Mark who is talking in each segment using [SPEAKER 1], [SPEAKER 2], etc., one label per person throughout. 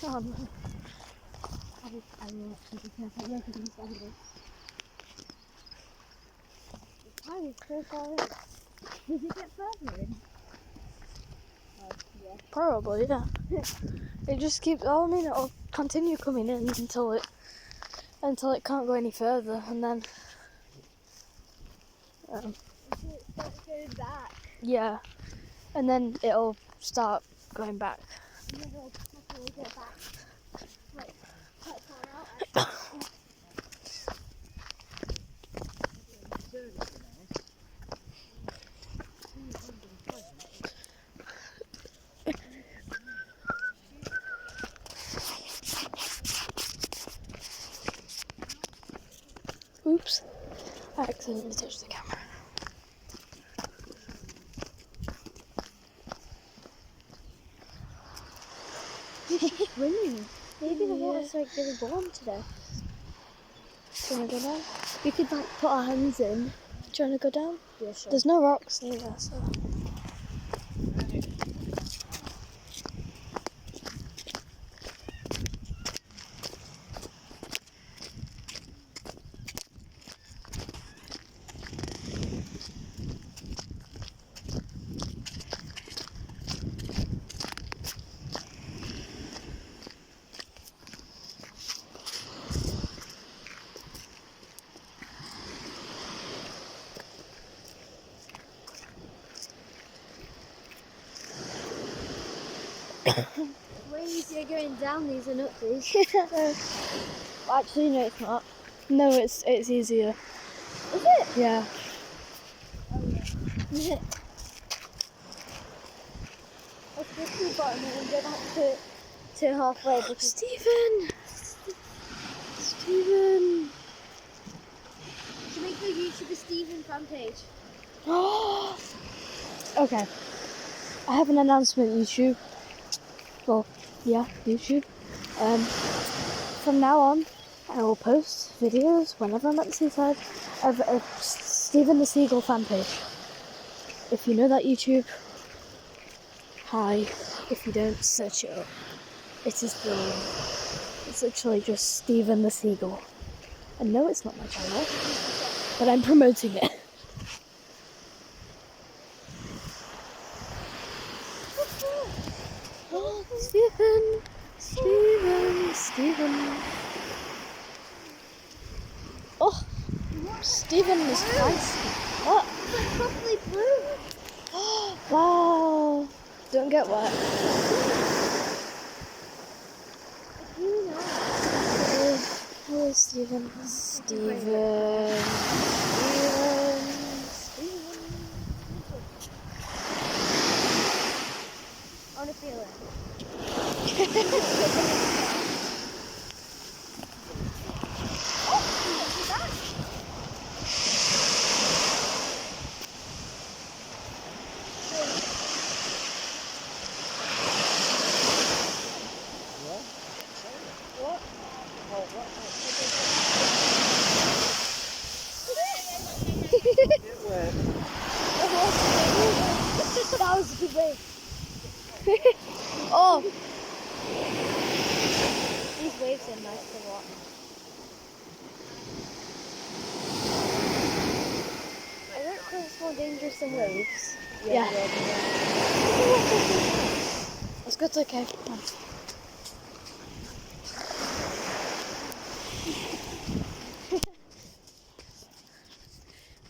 [SPEAKER 1] Oh no. I will actually be careful working these angles. The time is so far in. Did you get further in? Oh, yeah. Probably, yeah. It just keeps, I mean, it'll continue coming in until it can't go any further, and then
[SPEAKER 2] Until it starts going back.
[SPEAKER 1] yeah, and then it'll start going back.
[SPEAKER 2] And then it'll properly go back. Like, quite far out actually.
[SPEAKER 1] Oops, I accidentally touched the camera.
[SPEAKER 2] Swimming. Maybe the water's like really warm today.
[SPEAKER 1] Do you want to go down?
[SPEAKER 2] We could like put our hands in.
[SPEAKER 1] Do you want to go down?
[SPEAKER 2] Yeah, sure.
[SPEAKER 1] There's no rocks either, so.
[SPEAKER 2] Way easier going down these than up these.
[SPEAKER 1] Actually, no, it's not. No, it's easier.
[SPEAKER 2] Is it?
[SPEAKER 1] Yeah.
[SPEAKER 2] Yeah. Let's go to the bottom and then go back to halfway. Because
[SPEAKER 1] Stephen! Stephen!
[SPEAKER 2] to make the YouTuber Stephen fan page.
[SPEAKER 1] Okay. I have an announcement, YouTube. Well, yeah, YouTube. From now on, I will post videos whenever I'm at the seaside of a Stephen the Seagull fan page. If you know that YouTube, hi. If you don't, search it up. It is brilliant. It's literally just Stephen the Seagull. And no, it's not my channel, but I'm promoting it. Oh, Stephen! Stephen! Stephen! Oh! Stephen is feisty. What?
[SPEAKER 2] It's like properly blue.
[SPEAKER 1] Wow! Don't get wet.
[SPEAKER 2] It's really nice.
[SPEAKER 1] Hello, Stephen. Stephen.
[SPEAKER 2] I want to feel it. That was a good wave.
[SPEAKER 1] Oh!
[SPEAKER 2] These waves are nice to watch. I don't think it's more dangerous than waves.
[SPEAKER 1] Yeah. Let's go to the cave. Come on.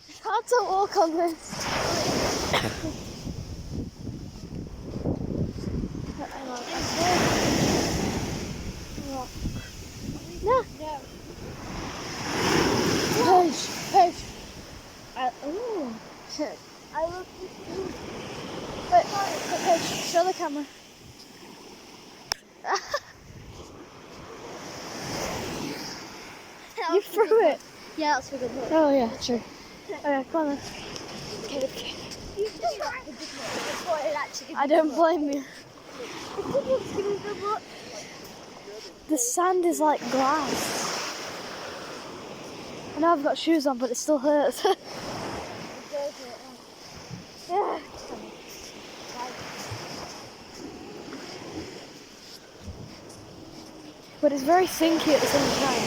[SPEAKER 1] It's hard to walk on this. No.
[SPEAKER 2] No.
[SPEAKER 1] Push, push.
[SPEAKER 2] Ooh. I love this.
[SPEAKER 1] Wait, push. Show the camera. You threw it.
[SPEAKER 2] Yeah, that's a good look.
[SPEAKER 1] Oh yeah, true. Okay, come on then. Okay.
[SPEAKER 2] You should do that. Before it actually
[SPEAKER 1] I don't blame you.
[SPEAKER 2] The good look's giving a good look.
[SPEAKER 1] The sand is like glass. I know I've got shoes on, but it still hurts.
[SPEAKER 2] Yeah.
[SPEAKER 1] but it's very thinky at the same time.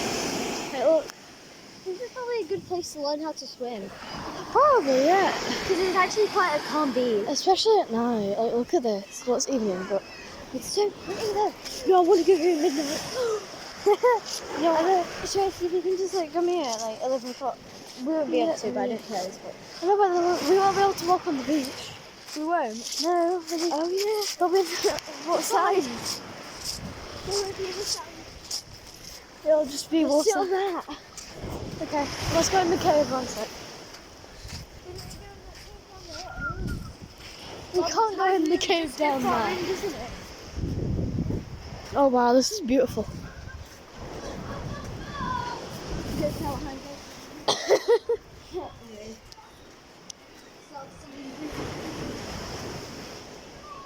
[SPEAKER 1] Hey, look.
[SPEAKER 2] This is probably a good place to learn how to swim.
[SPEAKER 1] Probably, yeah.
[SPEAKER 2] Because it's actually quite a calm beach.
[SPEAKER 1] Especially at night. Like, look at this. Well, it's evening, but
[SPEAKER 2] It's so pretty though.
[SPEAKER 1] no, I want to go here at midnight.
[SPEAKER 2] No,
[SPEAKER 1] I know.
[SPEAKER 2] should I see if we can just like come here at like 11 o'clock? We won't be able to, but I don't care.
[SPEAKER 1] I know, but we won't be able to walk on the beach.
[SPEAKER 2] We won't.
[SPEAKER 1] No.
[SPEAKER 2] Oh yeah.
[SPEAKER 1] They'll be what side? It'll just be water.
[SPEAKER 2] Still that.
[SPEAKER 1] Okay, let's go in the cave one sec. We can't go in the cave down there.
[SPEAKER 2] Isn't it?
[SPEAKER 1] Oh wow, this is beautiful.
[SPEAKER 2] Just how high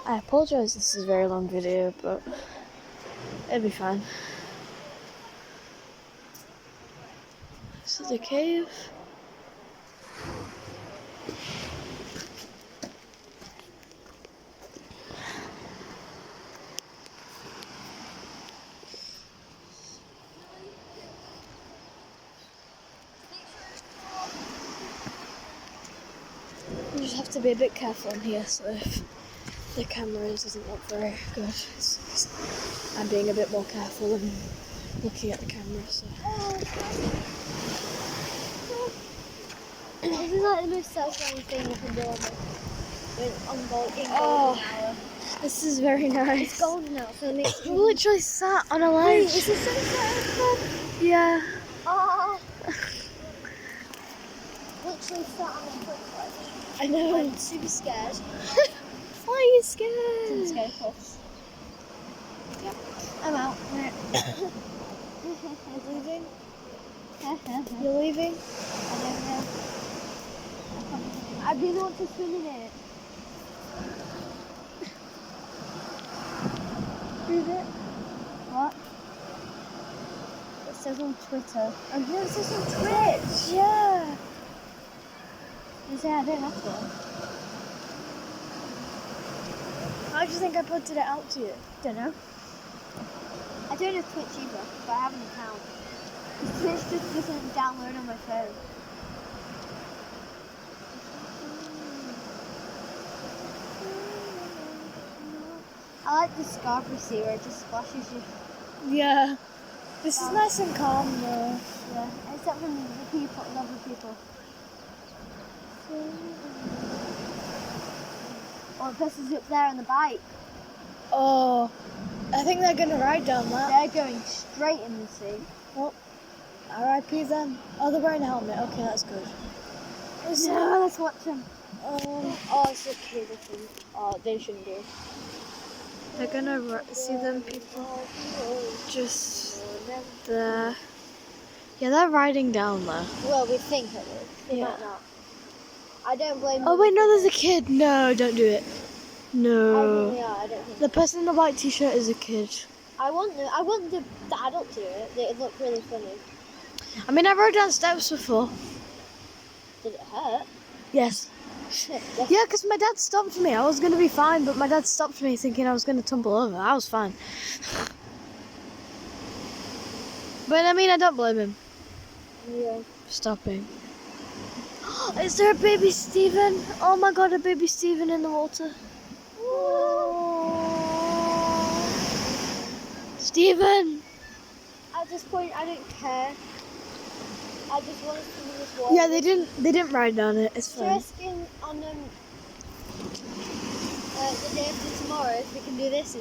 [SPEAKER 1] I apologise, this is a very long video, but it'll be fine. This is the cave. You just have to be a bit careful in here, so if the camera doesn't look very good, I'm being a bit more careful and looking at the camera. So.
[SPEAKER 2] This is like the most satisfying thing you can do on golden hour.
[SPEAKER 1] This is very nice.
[SPEAKER 2] It's golden now, so it makes
[SPEAKER 1] We literally sat on a
[SPEAKER 2] Wait,
[SPEAKER 1] ledge.
[SPEAKER 2] is this sunset?
[SPEAKER 1] Yeah.
[SPEAKER 2] Oh. Literally sat on a foot ledge.
[SPEAKER 1] I know.
[SPEAKER 2] I'm super scared.
[SPEAKER 1] Why are you
[SPEAKER 2] I'm
[SPEAKER 1] scared?
[SPEAKER 2] scared of course. Yep. I'm out.
[SPEAKER 1] You're leaving?
[SPEAKER 2] I
[SPEAKER 1] You're leaving?
[SPEAKER 2] don't know. I really want to swim in it.
[SPEAKER 1] Is it?
[SPEAKER 2] What? It says on Twitter.
[SPEAKER 1] Oh, yeah, it says on Twitch. Yeah.
[SPEAKER 2] You say I don't have to.
[SPEAKER 1] How do you think I pointed it out to you?
[SPEAKER 2] Don't know. I don't have Twitch either, but I have an account. Twitch just doesn't download on my phone. I like the Scarborough Sea where it just splashes you.
[SPEAKER 1] Yeah. This is nice and calm though.
[SPEAKER 2] Yeah, except from the people, lovely people. Oh, the person's up there on the bike.
[SPEAKER 1] Oh, I think they're gonna ride down that.
[SPEAKER 2] They're going straight in the sea.
[SPEAKER 1] Well, R.I.P. them. Oh, they're wearing a helmet. Okay, that's good.
[SPEAKER 2] No, let's watch them.
[SPEAKER 1] Oh, it's okay. Oh, they shouldn't do. They're gonna see them people just there. Yeah, they're riding down there.
[SPEAKER 2] Well, we think it is. They
[SPEAKER 1] Yeah.
[SPEAKER 2] might not. I don't blame
[SPEAKER 1] Oh
[SPEAKER 2] them.
[SPEAKER 1] wait, no, there's a kid. No, don't do it.
[SPEAKER 2] I
[SPEAKER 1] No.
[SPEAKER 2] really are, I don't think.
[SPEAKER 1] The person in the white t-shirt is a kid.
[SPEAKER 2] I want the adult to do it. It looked really funny.
[SPEAKER 1] I mean, I rode down steps before.
[SPEAKER 2] Did it hurt?
[SPEAKER 1] Yes.
[SPEAKER 2] Yes.
[SPEAKER 1] Yeah, because my dad stopped me. I was going to be fine, but my dad stopped me thinking I was going to tumble over. I was fine. But I mean, I don't blame him
[SPEAKER 2] Yeah.
[SPEAKER 1] for stopping. Is there a baby Stephen? Oh my god, a baby Stephen in the water. Stephen!
[SPEAKER 2] At this point, I don't care. I just want to swim in this water.
[SPEAKER 1] Yeah, they didn't ride down it. It's
[SPEAKER 2] So
[SPEAKER 1] fine.
[SPEAKER 2] asking on the day after tomorrow if we can do this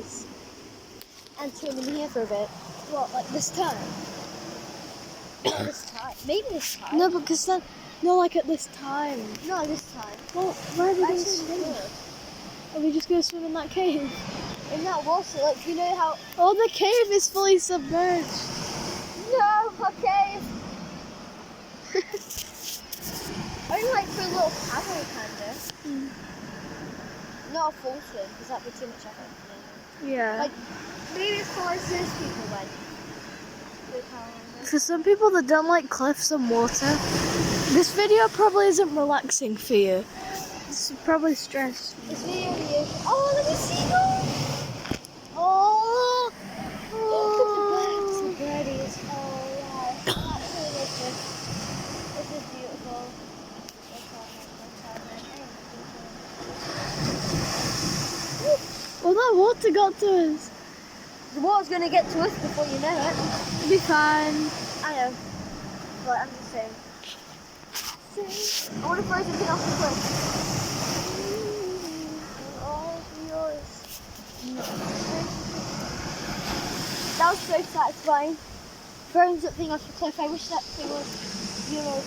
[SPEAKER 2] and swim in here for a bit. What, like this time? Not this time. Maybe this time.
[SPEAKER 1] No, because then, no, like at this time.
[SPEAKER 2] Not this time.
[SPEAKER 1] Well, where are we going to
[SPEAKER 2] Actually,
[SPEAKER 1] swim?
[SPEAKER 2] no.
[SPEAKER 1] Are we just going to swim in that cave?
[SPEAKER 2] In that water, like you know how.
[SPEAKER 1] Oh, the cave is fully submerged.
[SPEAKER 2] No, okay. Only like for a little paddle, kinda. Not a full swim, because that'd be too much effort.
[SPEAKER 1] Yeah.
[SPEAKER 2] Like maybe as far as those people went.
[SPEAKER 1] For some people that don't like cliffs and water, this video probably isn't relaxing for you. It's probably stressful.
[SPEAKER 2] This video here. Oh, look at seagulls! Oh, look at the birds.
[SPEAKER 1] got to us.
[SPEAKER 2] The water's going to get to us before you know it.
[SPEAKER 1] It'll be fine.
[SPEAKER 2] I know. But I'm just saying. I want to throw something off the cliff. All yours. That was so satisfying. Throwing something off the cliff. I wish that thing was No,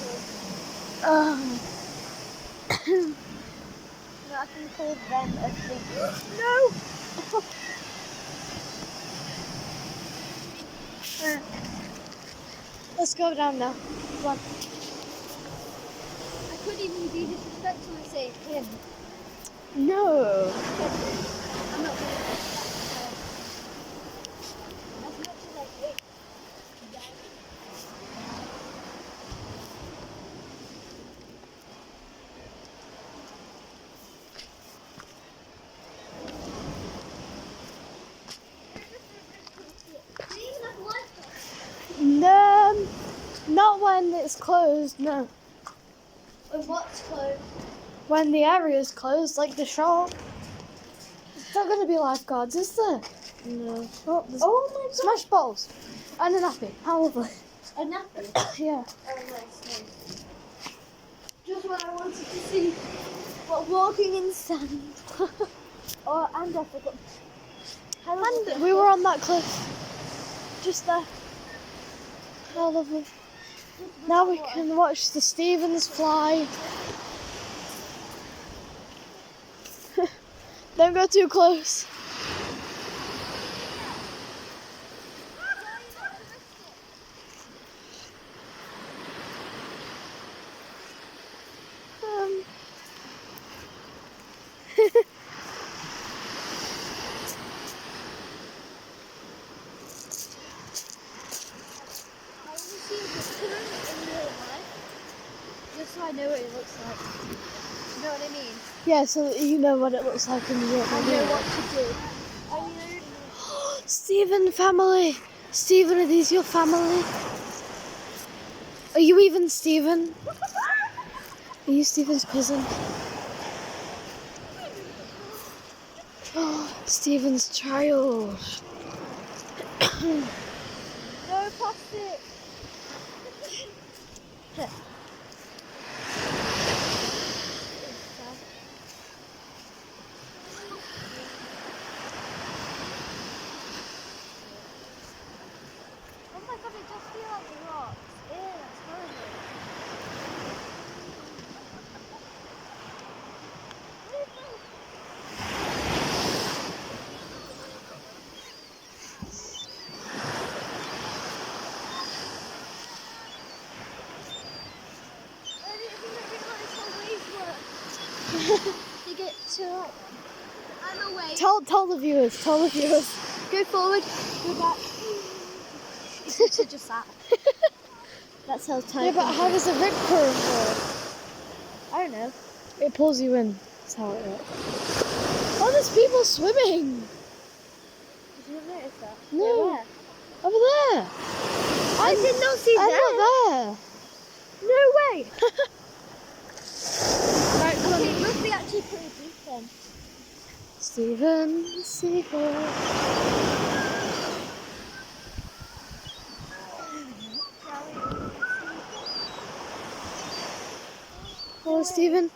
[SPEAKER 2] I can call them a thing. No!
[SPEAKER 1] Let's go down now. Come on.
[SPEAKER 2] I couldn't even be disrespectful and say him.
[SPEAKER 1] No.
[SPEAKER 2] I'm not going to do that. As much as I hate that. Do you even have Wi-Fi?
[SPEAKER 1] Not when it's closed, no.
[SPEAKER 2] When what's closed?
[SPEAKER 1] When the area's closed, like the shop. There's not going to be lifeguards, is there?
[SPEAKER 2] No.
[SPEAKER 1] Oh, there's
[SPEAKER 2] Oh my god.
[SPEAKER 1] smash balls. And a nappy. How lovely.
[SPEAKER 2] A nappy?
[SPEAKER 1] Yeah.
[SPEAKER 2] Oh, nice. Just what I wanted to see. What, walking in sand. Oh, and I forgot.
[SPEAKER 1] And we were on that cliff. Just there. How lovely. Now we can watch the Stevens fly. Don't go too close.
[SPEAKER 2] I want to see a picture in real life. Just so I know what it looks like. You know what I mean?
[SPEAKER 1] Yeah, so that you know what it looks like in the real
[SPEAKER 2] I know what to do. I mean, I don't know.
[SPEAKER 1] Stephen family. Stephen, are these your family? Are you even Stephen? Are you Stephen's cousin? Oh, Stephen's child.
[SPEAKER 2] No plastic. Oh my god, it does feel like rocks. Ew, that's horrible. I didn't realise how waves work. They get to I'm away.
[SPEAKER 1] Tell the viewers.
[SPEAKER 2] Go forward, go back. It's just that. That's how tight.
[SPEAKER 1] Yeah, but how does a rip current work?
[SPEAKER 2] I don't know.
[SPEAKER 1] It pulls you in. That's how it works. Oh, there's people swimming.
[SPEAKER 2] Did you notice that?
[SPEAKER 1] No.
[SPEAKER 2] Where?
[SPEAKER 1] Over there.
[SPEAKER 2] I did not see
[SPEAKER 1] I'm
[SPEAKER 2] that.
[SPEAKER 1] not there.
[SPEAKER 2] No way.
[SPEAKER 1] Right, come
[SPEAKER 2] Okay,
[SPEAKER 1] on.
[SPEAKER 2] it must be actually pretty deep then.
[SPEAKER 1] Stephen. Oh, Stephen.